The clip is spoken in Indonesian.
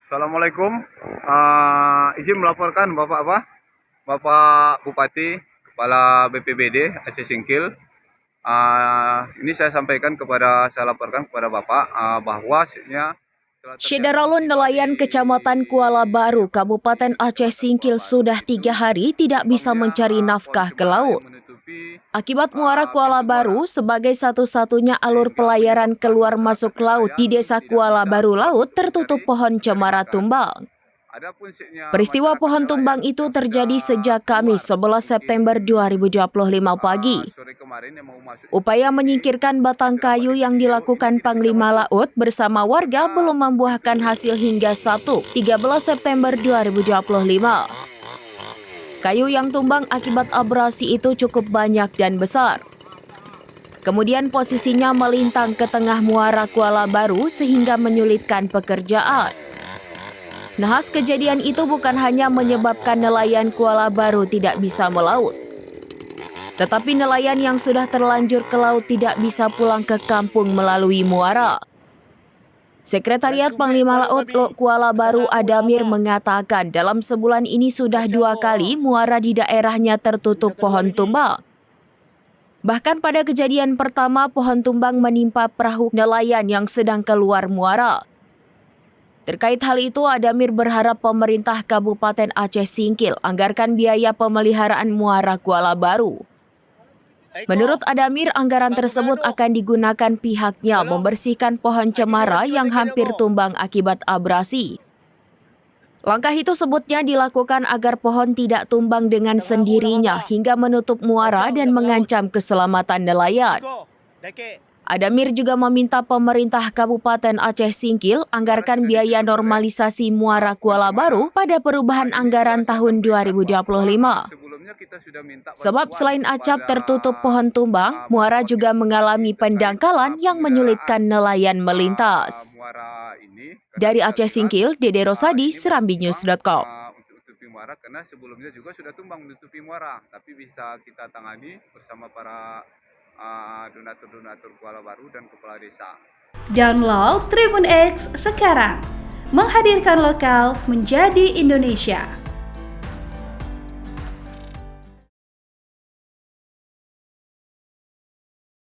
Assalamualaikum. Izin melaporkan Bapak apa? Bapak Bupati, Kepala BPBD Aceh Singkil. Ini saya laporkan kepada Bapak bahwa Syederalun nelayan Kecamatan Kuala Baru, Kabupaten Aceh Singkil sudah 3 hari tidak bisa mencari nafkah ke laut. Akibat muara Kuala Baru sebagai satu-satunya alur pelayaran keluar masuk laut di Desa Kuala Baru Laut tertutup pohon cemara tumbang. Peristiwa pohon tumbang itu terjadi sejak Kamis 11 September 2025 pagi. Upaya menyingkirkan batang kayu yang dilakukan Panglima Laut bersama warga belum membuahkan hasil hingga 13 September 2025. Kayu yang tumbang akibat abrasi itu cukup banyak dan besar. Kemudian posisinya melintang ke tengah muara Kuala Baru sehingga menyulitkan pekerjaan. Nahas kejadian itu bukan hanya menyebabkan nelayan Kuala Baru tidak bisa melaut, tetapi nelayan yang sudah terlanjur ke laut tidak bisa pulang ke kampung melalui muara. Sekretariat Panglima Laut Kuala Baru Adamir mengatakan dalam sebulan ini sudah 2 kali muara di daerahnya tertutup pohon tumbang. Bahkan pada kejadian pertama pohon tumbang menimpa perahu nelayan yang sedang keluar muara. Terkait hal itu, Adamir berharap pemerintah Kabupaten Aceh Singkil anggarkan biaya pemeliharaan muara Kuala Baru. Menurut Adamir, anggaran tersebut akan digunakan pihaknya membersihkan pohon cemara yang hampir tumbang akibat abrasi. Langkah itu sebutnya dilakukan agar pohon tidak tumbang dengan sendirinya hingga menutup muara dan mengancam keselamatan nelayan. Adamir juga meminta pemerintah Kabupaten Aceh Singkil anggarkan biaya normalisasi muara Kuala Baru pada perubahan anggaran tahun 2025. Sebab selain acap tertutup pohon tumbang, muara juga mengalami pendangkalan yang menyulitkan nelayan melintas. Dari Aceh Singkil, Dede Rosadi, serambinews.com. Karena sebelumnya juga sudah tumbang menutupi muara, tapi bisa kita tangani bersama para donatur Kuala Baru dan kepala desa. Download Tribun X sekarang, menghadirkan lokal menjadi Indonesia.